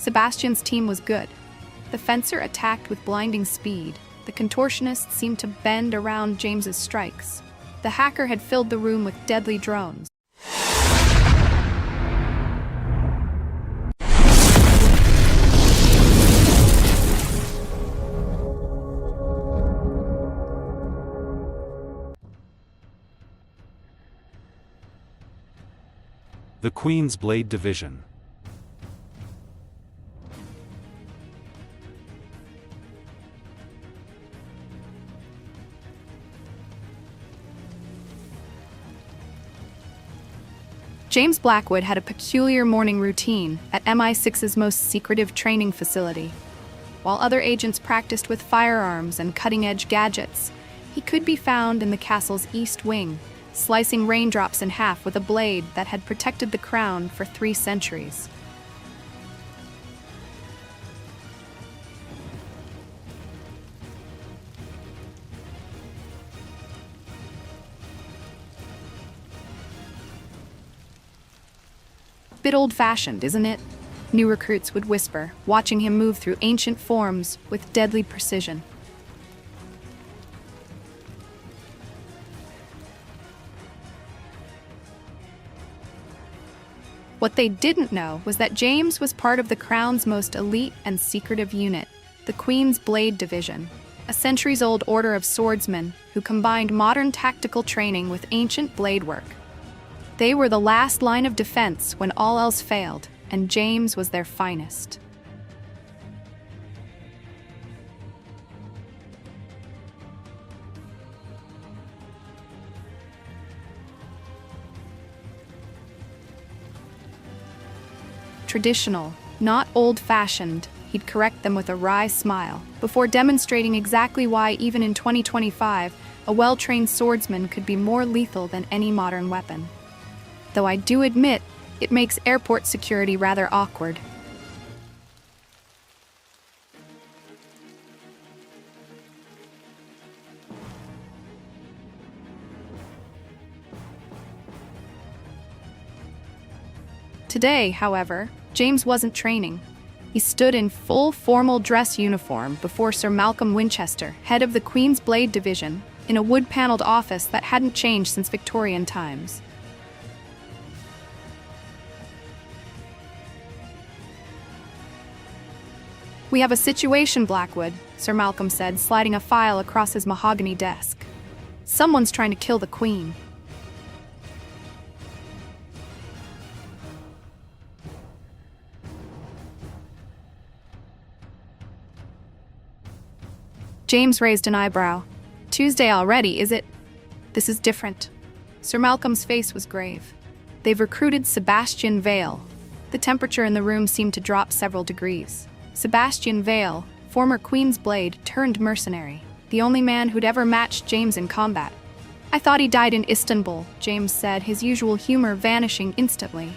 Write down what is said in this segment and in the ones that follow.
Sebastian's team was good. The fencer attacked with blinding speed. The contortionist seemed to bend around James's strikes. The hacker had filled the room with deadly drones. The Queen's Blade Division. James Blackwood had a peculiar morning routine at MI6's most secretive training facility. While other agents practiced with firearms and cutting-edge gadgets, he could be found in the castle's east wing, slicing raindrops in half with a blade that had protected the crown for 3 centuries. Bit old-fashioned, isn't it? New recruits would whisper, watching him move through ancient forms with deadly precision. What they didn't know was that James was part of the Crown's most elite and secretive unit, the Queen's Blade Division, a centuries-old order of swordsmen who combined modern tactical training with ancient blade work. They were the last line of defense when all else failed, and James was their finest. Traditional, not old-fashioned, he'd correct them with a wry smile, before demonstrating exactly why, even in 2025, a well-trained swordsman could be more lethal than any modern weapon. Though I do admit, it makes airport security rather awkward. Today, however, James wasn't training. He stood in full formal dress uniform before Sir Malcolm Winchester, head of the Queen's Blade Division, in a wood-paneled office that hadn't changed since Victorian times. "We have a situation, Blackwood," Sir Malcolm said, sliding a file across his mahogany desk. "Someone's trying to kill the Queen." James raised an eyebrow. "Tuesday already, is it?" "This is different." Sir Malcolm's face was grave. "They've recruited Sebastian Vale." The temperature in the room seemed to drop several degrees. Sebastian Vale, former Queen's Blade turned mercenary, the only man who'd ever matched James in combat. "I thought he died in Istanbul," James said, his usual humor vanishing instantly.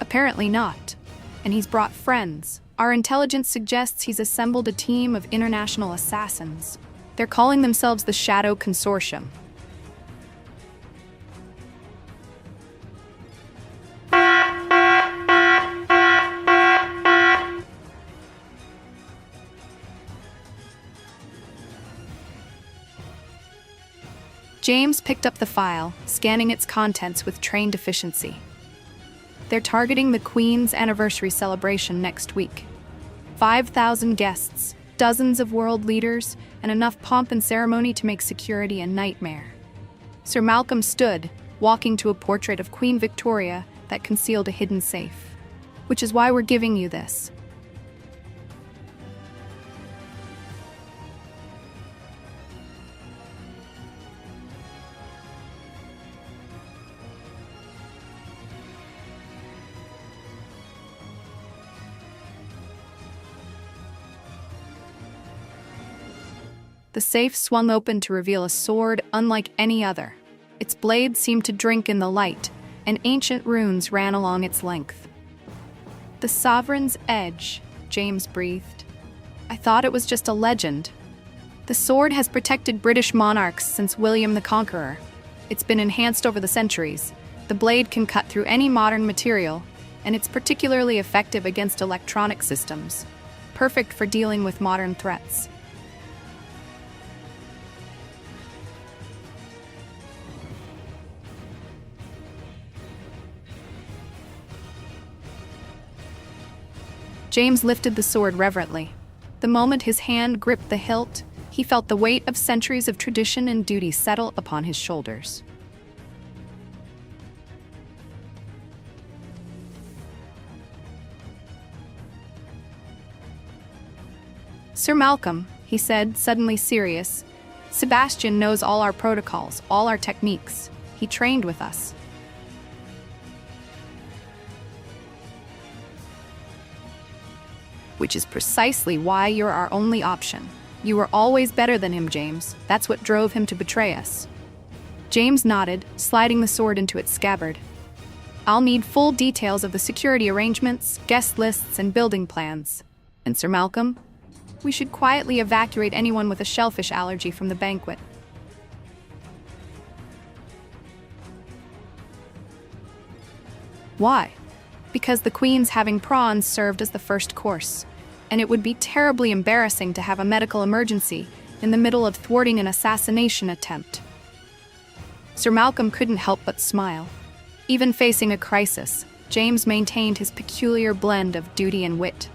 Apparently not. And he's brought friends. Our intelligence suggests he's assembled a team of international assassins. They're calling themselves the Shadow Consortium. James picked up the file, scanning its contents with trained efficiency. They're targeting the Queen's anniversary celebration next week. 5,000 guests, dozens of world leaders, and enough pomp and ceremony to make security a nightmare. Sir Malcolm stood, walking to a portrait of Queen Victoria that concealed a hidden safe. "Which is why we're giving you this." The safe swung open to reveal a sword unlike any other. Its blade seemed to drink in the light, and ancient runes ran along its length. The Sovereign's Edge, James breathed. I thought it was just a legend. The sword has protected British monarchs since William the Conqueror. It's been enhanced over the centuries. The blade can cut through any modern material, and it's particularly effective against electronic systems, perfect for dealing with modern threats. James lifted the sword reverently. The moment his hand gripped the hilt, he felt the weight of centuries of tradition and duty settle upon his shoulders. Sir Malcolm, he said, suddenly serious, Sebastian knows all our protocols, all our techniques. He trained with us. Which is precisely why you're our only option. You were always better than him, James. That's what drove him to betray us. James nodded, sliding the sword into its scabbard. I'll need full details of the security arrangements, guest lists, and building plans. And Sir Malcolm, we should quietly evacuate anyone with a shellfish allergy from the banquet. Why? Because the Queen's having prawns served as the first course, and it would be terribly embarrassing to have a medical emergency in the middle of thwarting an assassination attempt. Sir Malcolm couldn't help but smile. Even facing a crisis, James maintained his peculiar blend of duty and wit.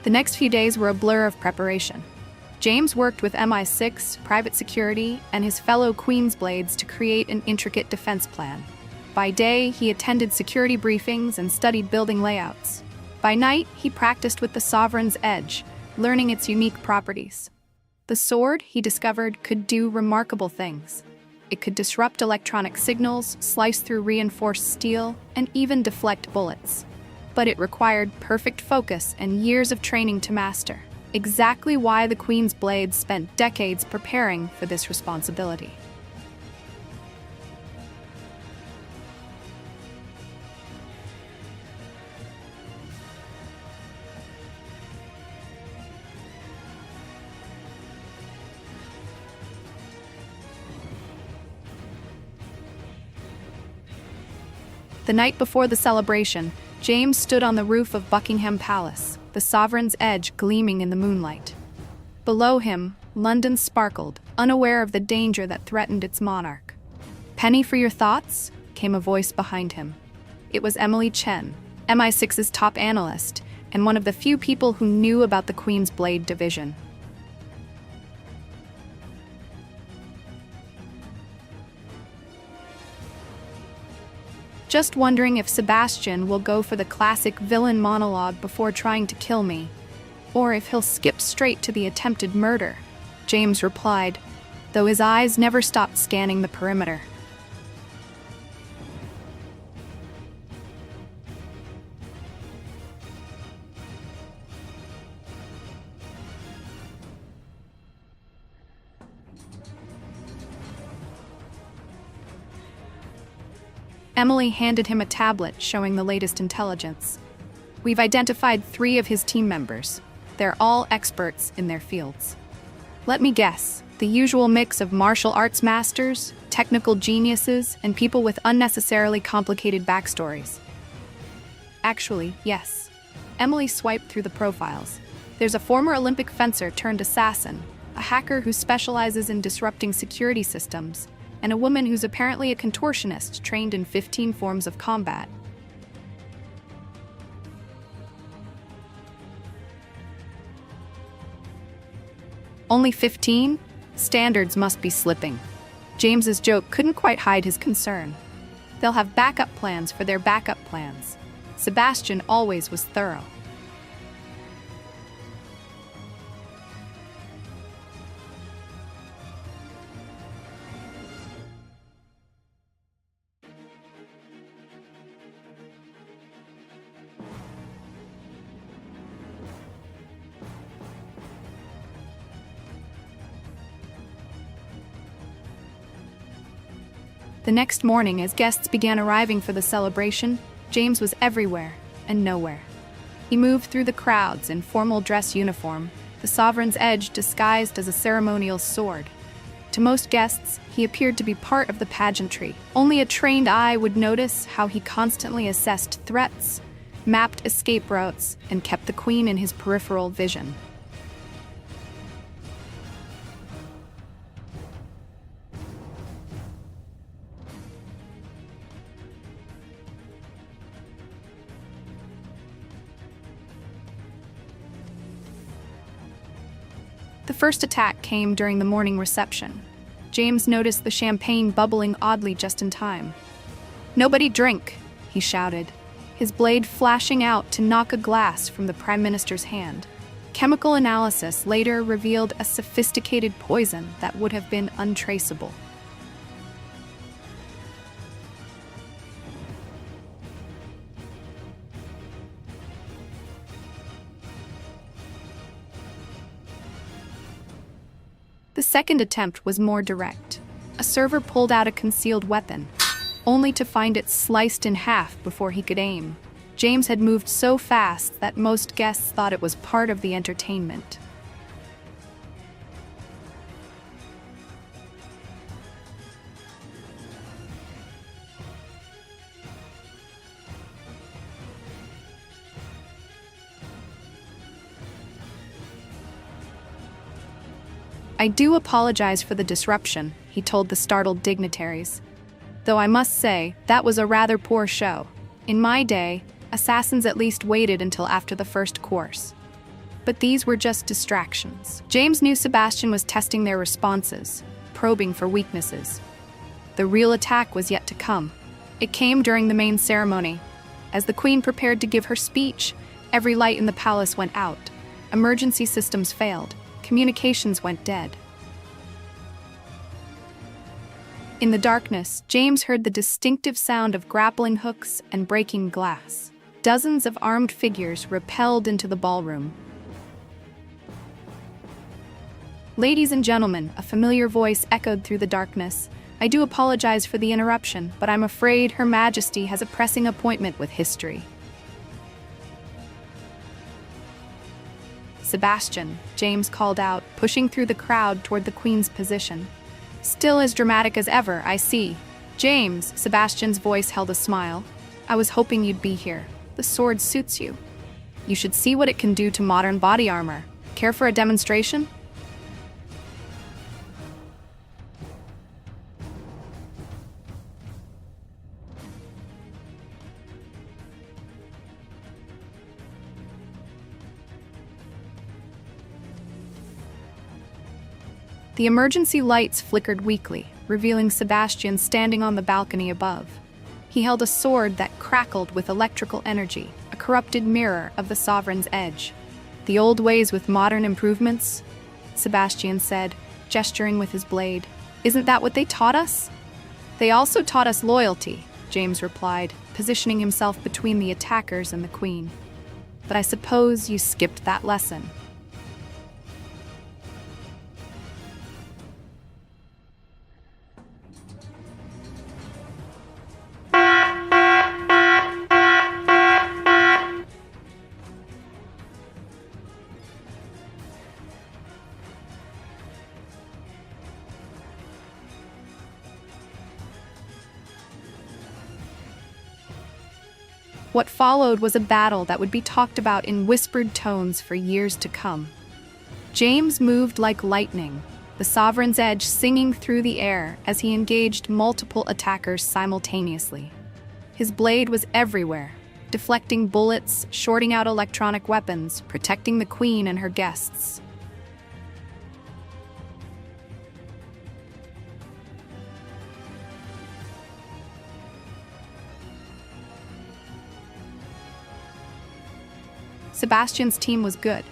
The next few days were a blur of preparation. James worked with MI6, private security, and his fellow Queensblades to create an intricate defense plan. By day, he attended security briefings and studied building layouts. By night, he practiced with the Sovereign's Edge, learning its unique properties. The sword, he discovered, could do remarkable things. It could disrupt electronic signals, slice through reinforced steel, and even deflect bullets. But it required perfect focus and years of training to master. Exactly why the Queen's Blades spent decades preparing for this responsibility. The night before the celebration, James stood on the roof of Buckingham Palace, the Sovereign's Edge gleaming in the moonlight. Below him, London sparkled, unaware of the danger that threatened its monarch. "Penny for your thoughts?" came a voice behind him. It was Emily Chen, MI6's top analyst, and one of the few people who knew about the Queen's Blade division. Just wondering if Sebastian will go for the classic villain monologue before trying to kill me, or if he'll skip straight to the attempted murder, James replied, though his eyes never stopped scanning the perimeter. Emily handed him a tablet showing the latest intelligence. We've identified 3 of his team members. They're all experts in their fields. Let me guess, the usual mix of martial arts masters, technical geniuses, and people with unnecessarily complicated backstories. Actually, yes. Emily swiped through the profiles. There's a former Olympic fencer turned assassin, a hacker who specializes in disrupting security systems, and a woman who's apparently a contortionist trained in 15 forms of combat. Only 15? Standards must be slipping. James's joke couldn't quite hide his concern. They'll have backup plans for their backup plans. Sebastian always was thorough. The next morning, as guests began arriving for the celebration, James was everywhere and nowhere. He moved through the crowds in formal dress uniform, the sovereign's edge disguised as a ceremonial sword. To most guests, he appeared to be part of the pageantry. Only a trained eye would notice how he constantly assessed threats, mapped escape routes, and kept the queen in his peripheral vision. The first attack came during the morning reception. James noticed the champagne bubbling oddly just in time. "Nobody drink," he shouted, his blade flashing out to knock a glass from the Prime Minister's hand. Chemical analysis later revealed a sophisticated poison that would have been untraceable. The second attempt was more direct. A server pulled out a concealed weapon, only to find it sliced in half before he could aim. James had moved so fast that most guests thought it was part of the entertainment. "I do apologize for the disruption," he told the startled dignitaries. "Though I must say, that was a rather poor show. In my day, assassins at least waited until after the first course. But these were just distractions." James knew Sebastian was testing their responses, probing for weaknesses. The real attack was yet to come. It came during the main ceremony. As the queen prepared to give her speech, every light in the palace went out. Emergency systems failed. Communications went dead. In the darkness, James heard the distinctive sound of grappling hooks and breaking glass. Dozens of armed figures repelled into the ballroom. "Ladies and gentlemen," a familiar voice echoed through the darkness. "I do apologize for the interruption, but I'm afraid Her Majesty has a pressing appointment with history." "Sebastian," James called out, pushing through the crowd toward the queen's position. "Still as dramatic as ever, I see." "James," Sebastian's voice held a smile. "I was hoping you'd be here. The sword suits you. You should see what it can do to modern body armor. Care for a demonstration?" The emergency lights flickered weakly, revealing Sebastian standing on the balcony above. He held a sword that crackled with electrical energy, a corrupted mirror of the sovereign's edge. "The old ways with modern improvements?" Sebastian said, gesturing with his blade. "Isn't that what they taught us?" "They also taught us loyalty," James replied, positioning himself between the attackers and the queen. "But I suppose you skipped that lesson." What followed was a battle that would be talked about in whispered tones for years to come. James moved like lightning, the sovereign's edge singing through the air as he engaged multiple attackers simultaneously. His blade was everywhere, deflecting bullets, shorting out electronic weapons, protecting the queen and her guests. Sebastian's team was good.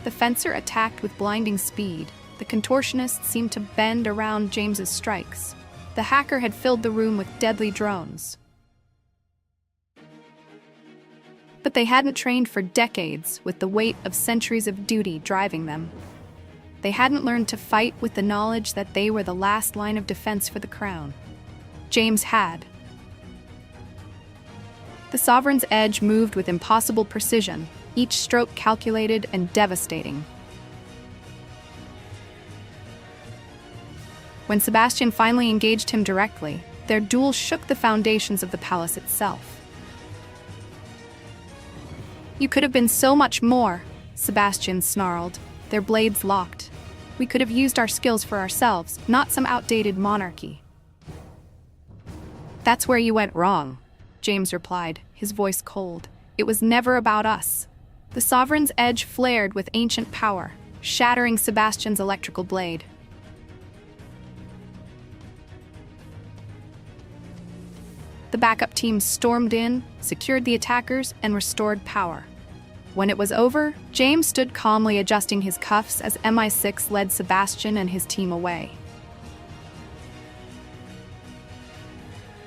The fencer attacked with blinding speed. The contortionist seemed to bend around James's strikes. The hacker had filled the room with deadly drones. But they hadn't trained for decades, with the weight of centuries of duty driving them. They hadn't learned to fight with the knowledge that they were the last line of defense for the crown. James had. The Sovereign's edge moved with impossible precision, each stroke calculated and devastating. When Sebastian finally engaged him directly, their duel shook the foundations of the palace itself. "You could have been so much more," Sebastian snarled, their blades locked. "We could have used our skills for ourselves, not some outdated monarchy." "That's where you went wrong," James replied, his voice cold. "It was never about us." The Sovereign's edge flared with ancient power, shattering Sebastian's electrical blade. The backup team stormed in, secured the attackers, and restored power. When it was over, James stood calmly adjusting his cuffs as MI6 led Sebastian and his team away.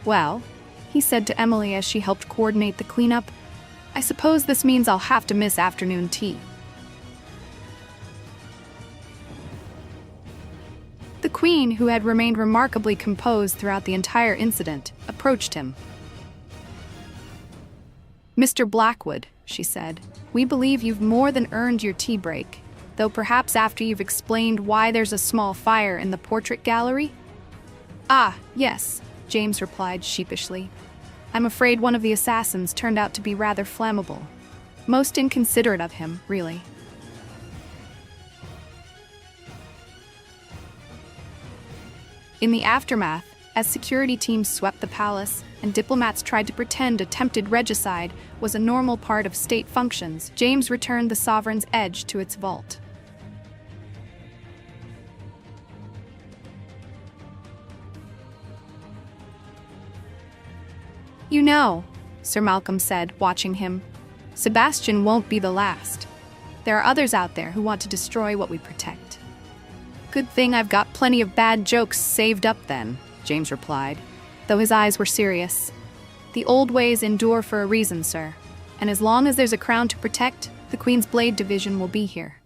"Well," he said to Emily as she helped coordinate the cleanup, "I suppose this means I'll have to miss afternoon tea." The Queen, who had remained remarkably composed throughout the entire incident, approached him. "Mr. Blackwood," she said, "we believe you've more than earned your tea break, though perhaps after you've explained why there's a small fire in the portrait gallery?" "Ah, yes," James replied sheepishly. "I'm afraid one of the assassins turned out to be rather flammable. Most inconsiderate of him, really." In the aftermath, as security teams swept the palace and diplomats tried to pretend attempted regicide was a normal part of state functions, James returned the Sovereign's edge to its vault. "You know," Sir Malcolm said, watching him, "Sebastian won't be the last. There are others out there who want to destroy what we protect." "Good thing I've got plenty of bad jokes saved up then," James replied, though his eyes were serious. "The old ways endure for a reason, sir, and as long as there's a crown to protect, the Queen's Blade Division will be here."